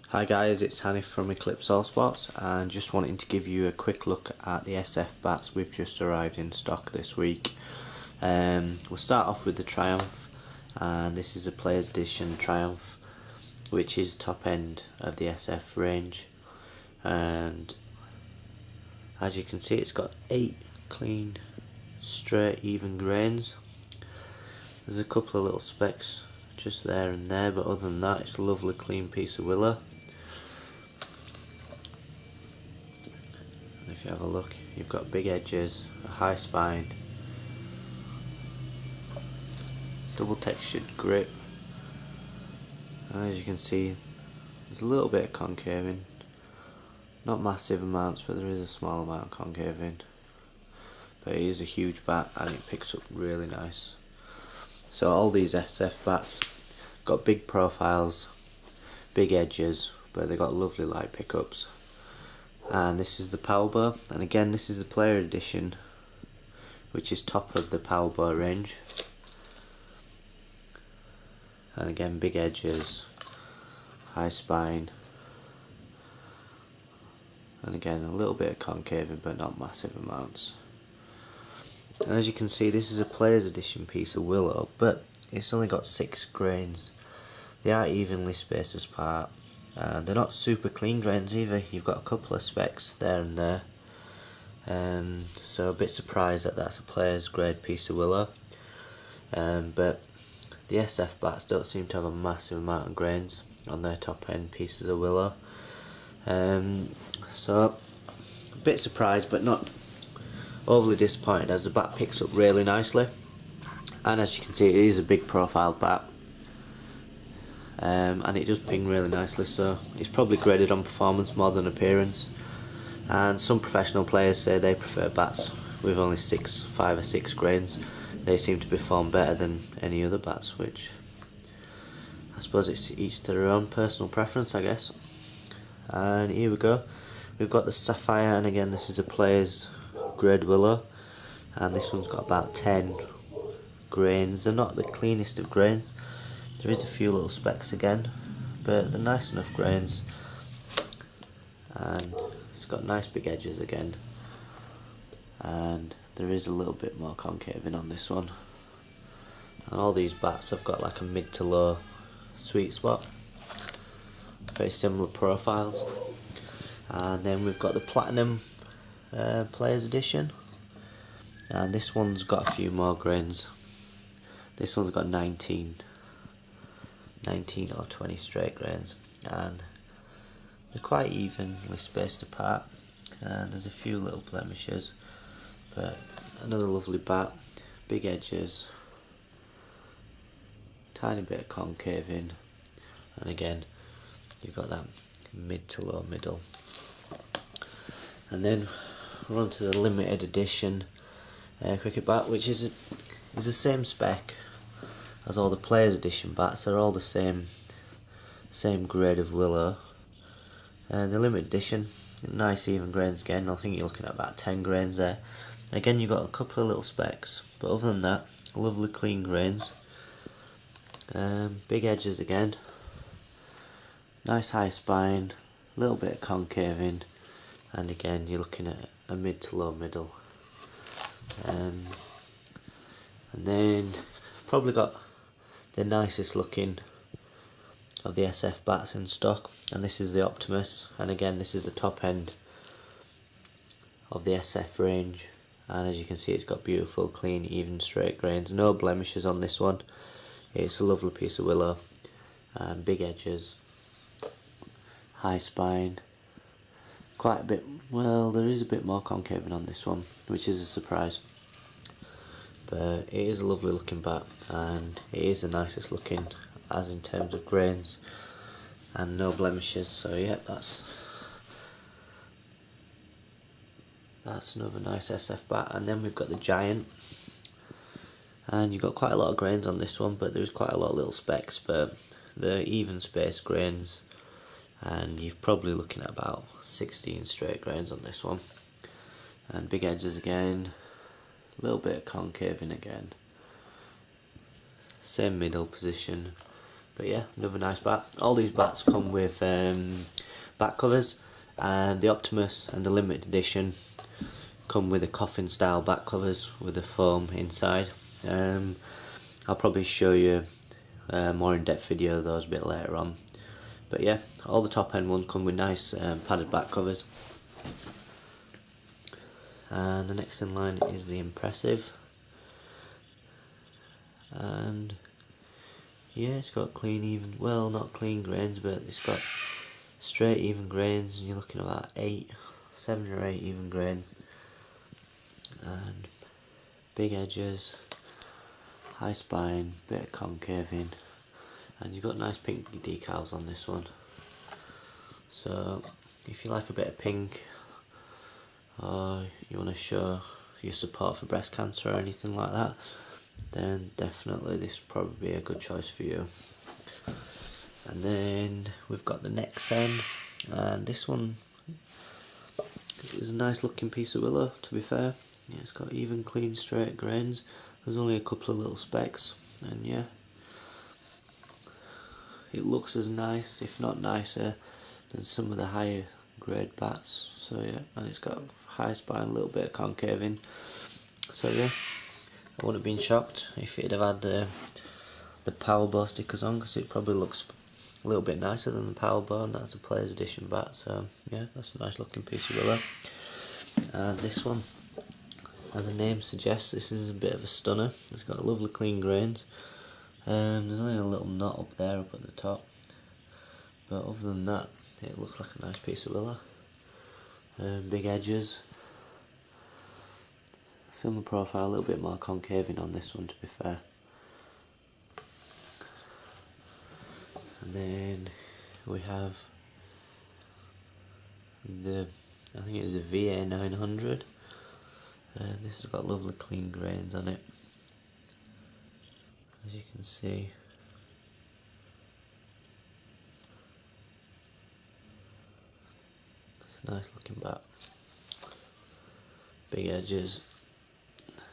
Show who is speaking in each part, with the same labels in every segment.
Speaker 1: Hi guys, it's Hanif from Eclipse All Sports and just wanting to give you a quick look at the SF bats we've just arrived in stock this week. We'll start off with the Triumph, and this is a Players Edition Triumph, which is top end of the SF range, and as you can see it's got 8 clean, straight, even grains. There's a couple of little specks just there and there, but other than that it's a lovely clean piece of willow. And if you have a look, you've got big edges, a high spine, double textured grip, and as you can see there's a little bit of concaving, not massive amounts, but there is a small amount of concaving, but it is a huge bat and it picks up really nice. So all these SF bats got big profiles, big edges, but they got lovely light pickups. And this is the Powerbow, and again this is the Player Edition, which is top of the Powerbow range. And again, big edges, high spine, and again a little bit of concaving but not massive amounts. And as you can see, this is a Players Edition piece of willow, but it's only got 6 grains. They are evenly spaced apart. They're not super clean grains either. You've got a couple of specks there and there, so a bit surprised that that's a player's grade piece of willow. But the SF bats don't seem to have a massive amount of grains on their top end pieces of willow, so a bit surprised but not overly disappointed, as the bat picks up really nicely, and as you can see it is a big profile bat. And it does ping really nicely, so it's probably graded on performance more than appearance. And some professional players say they prefer bats with only 5 or 6 grains. They seem to perform better than any other bats, which I suppose it's each to their own personal preference, I guess. And here we go, we've got the Sapphire, and again this is a player's grade willow, and this one's got about 10 grains. They're not the cleanest of grains. There is a few little specks again, but they're nice enough grains, and it's got nice big edges again, and there is a little bit more concaving on this one. And all these bats have got like a mid to low sweet spot, very similar profiles. And then we've got the Platinum Players Edition, and this one's got a few more grains. This one's got 19 or 20 straight grains, and they're quite evenly spaced apart, and there's a few little blemishes, but another lovely bat, big edges, tiny bit of concaving, and again you've got that mid to low middle. And then we're on to the limited edition cricket bat, which is the same spec as all the Players Edition bats. They're all the same grade of willow. The limited edition, nice even grains again. I think you're looking at about 10 grains there. Again, you've got a couple of little specks, but other than that, lovely clean grains. Big edges again, nice high spine, little bit of concaving, and again you're looking at a mid to low middle. And then probably got the nicest looking of the SF bats in stock, and this is the Optimus, and again this is the top end of the SF range, and as you can see it's got beautiful clean even straight grains, no blemishes on this one. It's a lovely piece of willow, and big edges, high spine, quite a bit, well there is a bit more concaving on this one, which is a surprise. But it is a lovely looking bat, and it is the nicest looking as in terms of grains, and no blemishes. So yeah, that's another nice SF bat. And then we've got the Giant, and you've got quite a lot of grains on this one, but there's quite a lot of little specks, but they're even spaced grains, and you're probably looking at about 16 straight grains on this one. And big edges again, a little bit of concaving again, same middle position, But yeah, another nice bat. All these bats come with back covers, and the Optimus and the limited edition come with a coffin style back covers with a foam inside. I'll probably show you a more in-depth video of those a bit later on. But yeah, all the top end ones come with nice padded back covers. And the next in line is the Impressive, and yeah, it's got clean, even, well, not clean grains, but it's got straight even grains, and you're looking at about 7 or 8 even grains, and big edges, high spine, bit of concaving, and you've got nice pink decals on this one. So if you like a bit of pink, or you want to show your support for breast cancer or anything like that, then definitely this would probably be a good choice for you. And then we've got the Nexen, and this one is a nice looking piece of willow, to be fair. Yeah, it's got even, clean, straight grains. There's only a couple of little specks, and yeah, it looks as nice, if not nicer, than some of the higher grade bats. So yeah, and it's got high spine, a little bit of concaving. So yeah, I wouldn't have been shocked if it'd have had the Powerbow stickers on, because it probably looks a little bit nicer than the Powerbow, and that's a player's edition bat. So yeah, that's a nice looking piece of willow. And this one, as the name suggests, this is a bit of a stunner. It's got lovely clean grains. There's only a little knot up there, up at the top, but other than that, it looks like a nice piece of willow. Big edges, similar profile, a little bit more concaving on this one, to be fair. And then we have the, I think it is a VA 900. This has got lovely clean grains on it, as you can see. It's a nice looking bat. Big edges,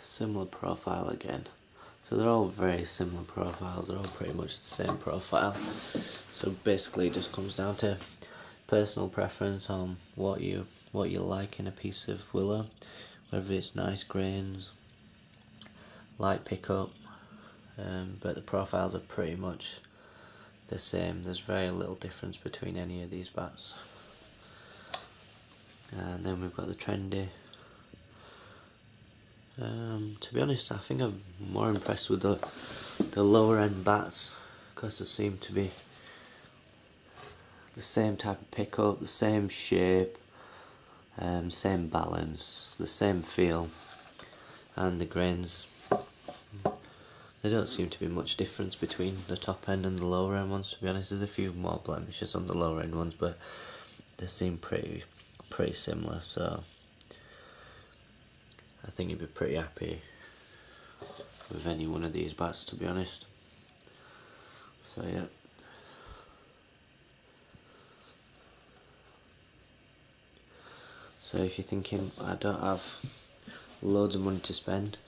Speaker 1: similar profile again. So they're all very similar profiles, they're all pretty much the same profile. So basically it just comes down to personal preference on what you like in a piece of willow, whether it's nice grains, light pickup, but the profiles are pretty much the same. There's very little difference between any of these bats. And then we've got the Trendy. To be honest, I think I'm more impressed with the lower end bats, because they seem to be the same type of pickup, the same shape, same balance, the same feel, and the grains, there don't seem to be much difference between the top end and the lower end ones, to be honest. There's a few more blemishes on the lower end ones, but they seem pretty similar, so I think you'd be pretty happy with any one of these bats, to be honest. So yeah. So if you're thinking, I don't have loads of money to spend,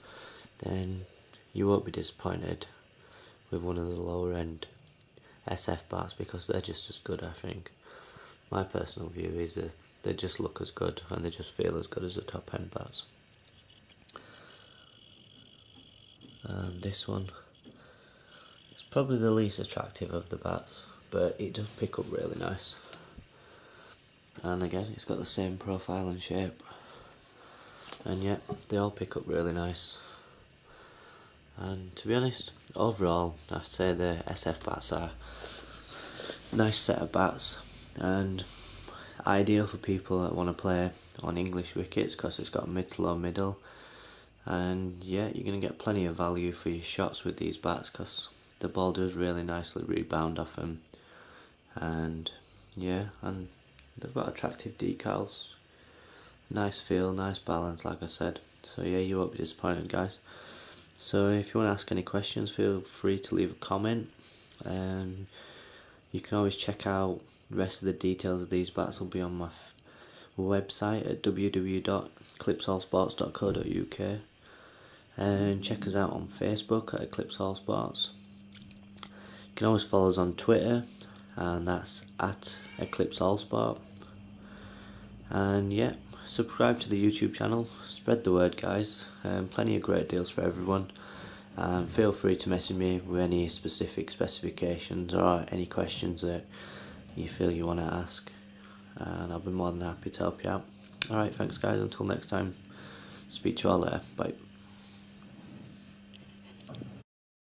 Speaker 1: then you won't be disappointed with one of the lower end SF bats, because they're just as good, I think. My personal view is that they just look as good and they just feel as good as the top end bats. And this one is probably the least attractive of the bats, but it does pick up really nice. And again, it's got the same profile and shape, and yet they all pick up really nice. And to be honest, overall I'd say the SF bats are a nice set of bats, and ideal for people that want to play on English wickets, because it's got mid to low middle. And yeah, you're going to get plenty of value for your shots with these bats, because the ball does really nicely rebound off them. And yeah, and they've got attractive decals, nice feel, nice balance, like I said. So yeah, you won't be disappointed, guys. So if you want to ask any questions, feel free to leave a comment. You can always check out the rest of the details of these bats will be on my website at www.eclipseallsports.co.uk, and check us out on Facebook at Eclipse All Sports. You can always follow us on Twitter, and that's at Eclipse Allsport. And yeah, subscribe to the YouTube channel, spread the word guys, plenty of great deals for everyone. And feel free to message me with any specific specifications or any questions that you feel you want to ask, and I'll be more than happy to help you out. Alright, thanks guys, until next time, speak to you all later, bye.